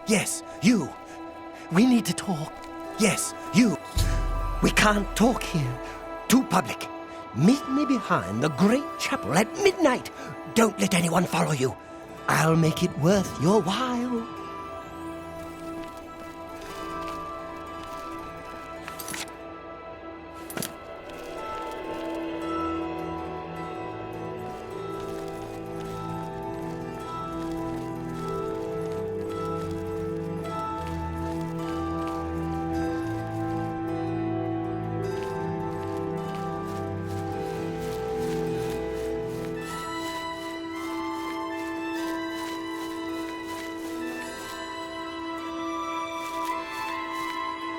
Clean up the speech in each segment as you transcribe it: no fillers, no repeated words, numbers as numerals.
Yes, you. We need to talk. Yes, you. We can't talk here. Too public. Meet me behind the great chapel at midnight. Don't let anyone follow you. I'll make it worth your while.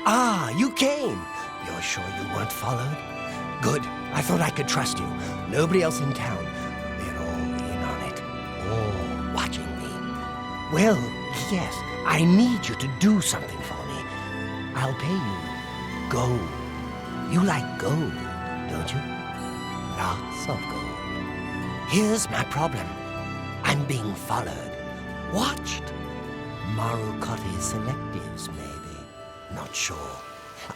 Ah, you came. You're sure you weren't followed? Good. I thought I could trust you. Nobody else in town. They're all in on it. All watching me. Well, yes, I need you to do something for me. I'll pay you. Gold. You like gold, don't you? Lots of gold. Here's my problem. I'm being followed. Watched. Marukotti selectives, maybe. Not sure.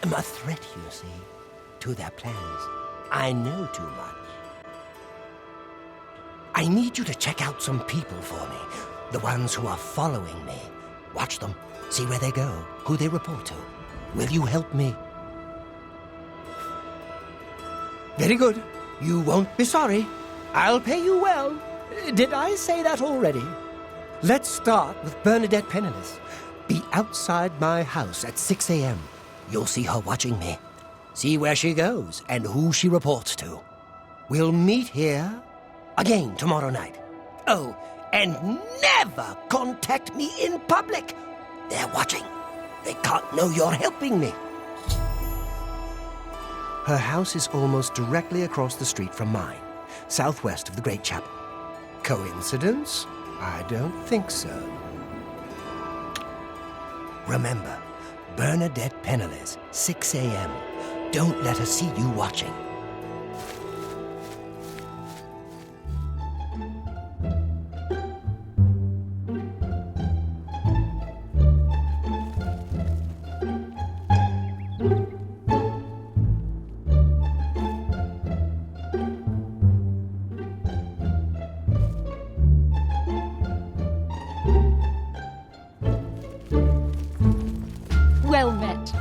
I'm a threat, you see, to their plans. I know too much. I need you to check out some people for me. The ones who are following me. Watch them. See where they go. Who they report to. Will you help me? Very good. You won't be sorry. I'll pay you well. Did I say that already? Let's start with Bernadette Penniless. Be outside my house at 6 a.m. You'll see her watching me. See where she goes and who she reports to. We'll meet here again tomorrow night. Oh, and never contact me in public. They're watching. They can't know you're helping me. Her house is almost directly across the street from mine, southwest of the Great Chapel. Coincidence? I don't think so. Remember, Bernadette Penniless, 6 a.m. Don't let her see you watching. Well met.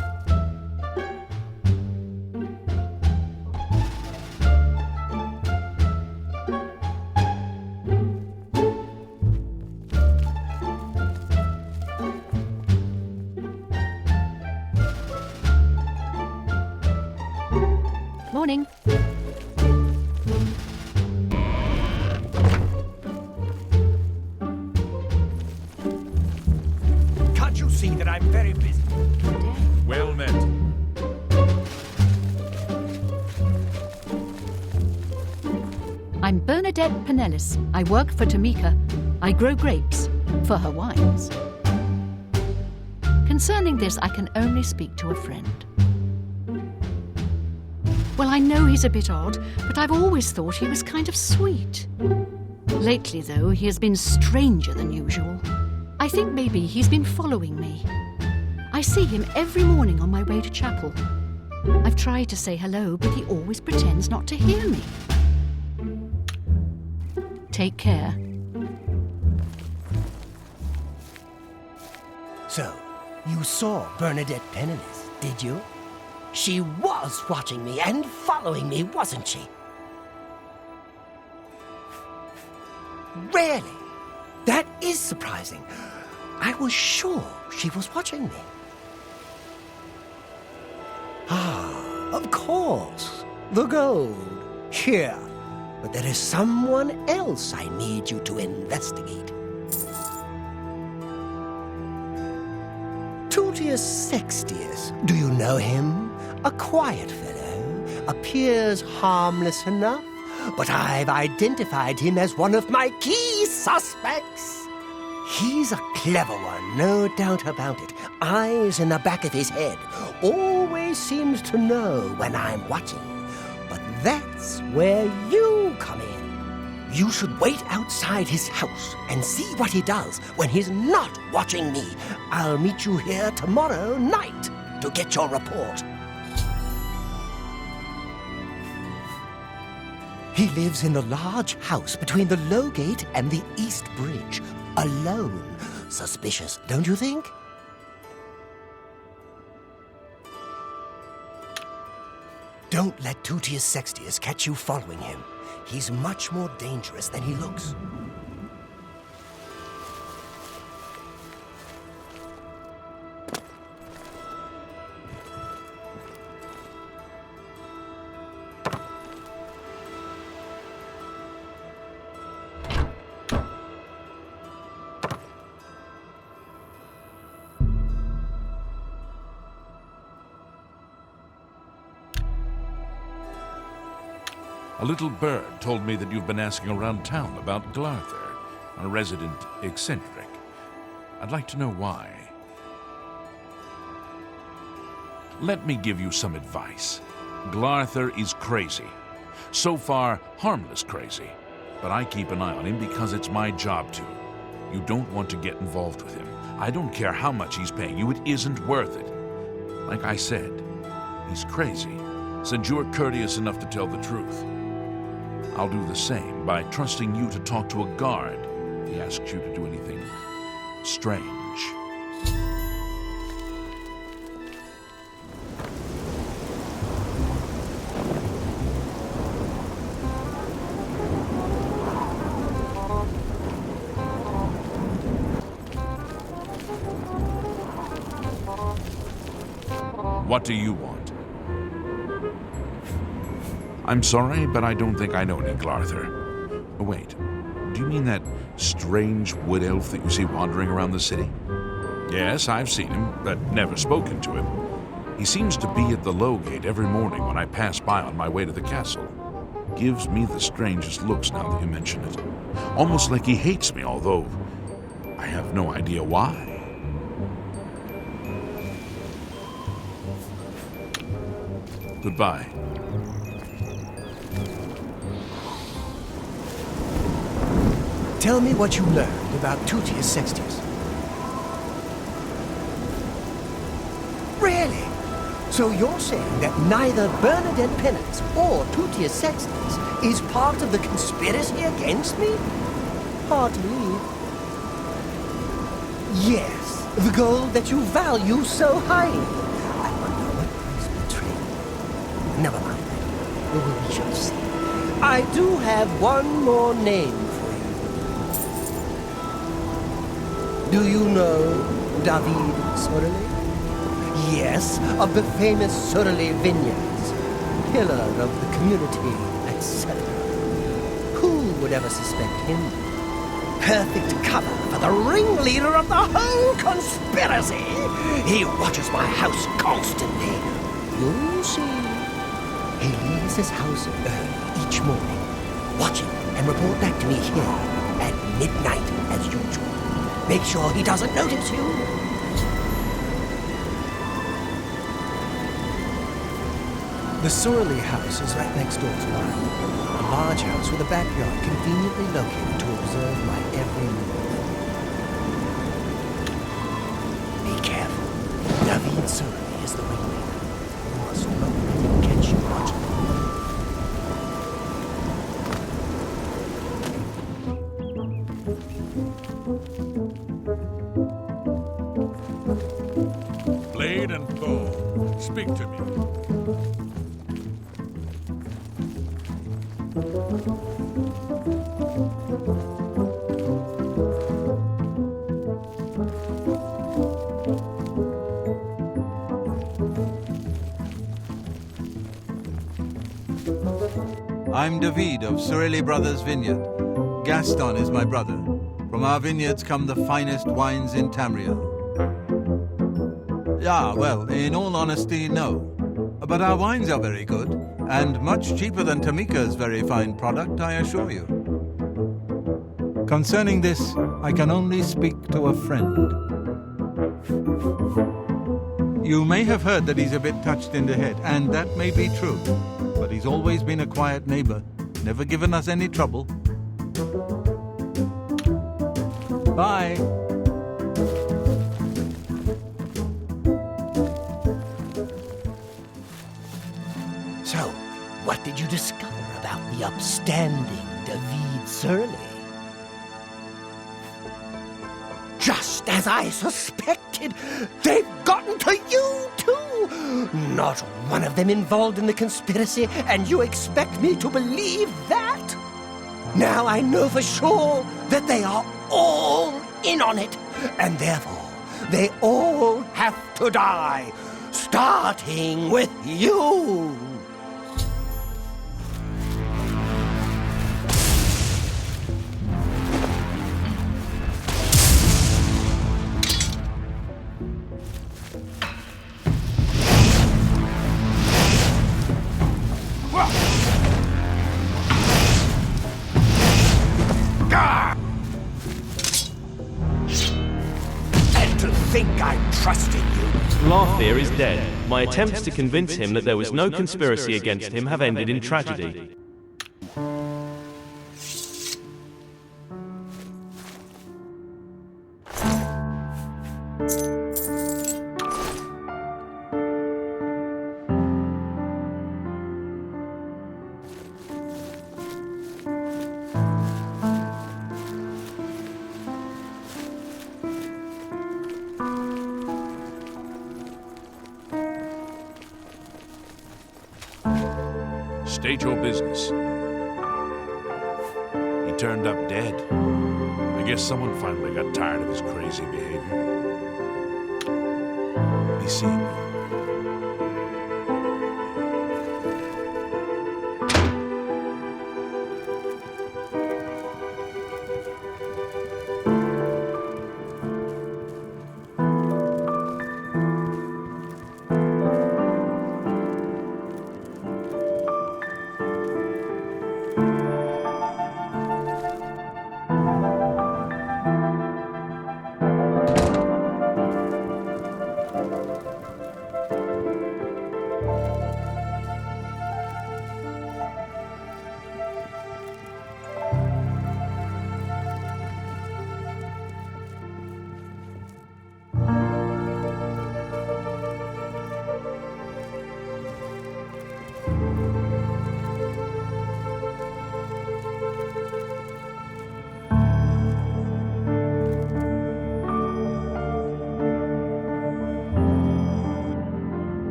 Morning. Can't you see that I'm very busy? Well met. I'm Bernadette Penniless. I work for Tamika. I grow grapes for her wines. Concerning this, I can only speak to a friend. Well, I know he's a bit odd, but I've always thought he was kind of sweet. Lately, though, he has been stranger than usual. I think maybe he's been following me. I see him every morning on my way to chapel. I've tried to say hello, but he always pretends not to hear me. Take care. So, you saw Bernadette Penniless, did you? She was watching me and following me, wasn't she? Really? That is surprising. I was sure she was watching me. Ah, of course. The gold. Here. But there is someone else I need you to investigate. Tutius Sextius. Do you know him? A quiet fellow. Appears harmless enough. But I've identified him as one of my key suspects. He's a clever one, no doubt about it. Eyes in the back of his head. Always seems to know when I'm watching. But that's where you come in. You should wait outside his house and see what he does when he's not watching me. I'll meet you here tomorrow night to get your report. He lives in the large house between the Low Gate and the East Bridge, alone. Suspicious, don't you think? Don't let Tutius Sextius catch you following him. He's much more dangerous than he looks. A little bird told me that you've been asking around town about Glarther, a resident eccentric. I'd like to know why. Let me give you some advice. Glarther is crazy. So far, harmless crazy. But I keep an eye on him because it's my job to. You don't want to get involved with him. I don't care how much he's paying you, it isn't worth it. Like I said, he's crazy, since you're courteous enough to tell the truth. I'll do the same by trusting you to talk to a guard if he asks you to do anything strange. What do you want? I'm sorry, but I don't think I know any Glarther. Oh, wait. Do you mean that strange wood elf that you see wandering around the city? Yes, I've seen him, but never spoken to him. He seems to be at the Low Gate every morning when I pass by on my way to the castle. Gives me the strangest looks now that you mention it. Almost like he hates me, although I have no idea why. Goodbye. Tell me what you learned about Tutius Sextius. Really? So you're saying that neither Bernadette Penance or Tutius Sextius is part of the conspiracy against me? Hard to believe. Yes, the gold that you value so highly. I wonder what price betrayed. Never mind. We shall see. I do have one more name. Do you know David Surilie? Yes, of the famous Surilie vineyards. Pillar of the community, etc. Who would ever suspect him? Perfect cover for the ringleader of the whole conspiracy. He watches my house constantly. You'll see. He leaves his house early each morning, watching and report back to me here at midnight as usual. Make sure he doesn't notice you. The Surilie house is right next door to mine. A large house with a backyard conveniently located to observe my every move. Be careful. David Surilie is the ringleader. You must not let him catch you watching. Blade and bow, speak to me. I'm David of Surilie Brothers Vineyard. Gaston is my brother. From our vineyards come the finest wines in Tamriel. Yeah, well, in all honesty, no. But our wines are very good, and much cheaper than Tamika's very fine product, I assure you. Concerning this, I can only speak to a friend. You may have heard that he's a bit touched in the head, and that may be true. But he's always been a quiet neighbor, never given us any trouble. Bye. So, what did you discover about the upstanding David Surilie? Just as I suspected, they've gotten to you too! Not one of them involved in the conspiracy, and you expect me to believe that? Now I know for sure that they are all in on it, and therefore they all have to die, starting with you! Think I trusted you. Glarthir is dead. My attempts to convince him that there was no conspiracy against him have ended in tragedy. State your business. He turned up dead. I guess someone finally got tired of his crazy behavior. Be seeing you.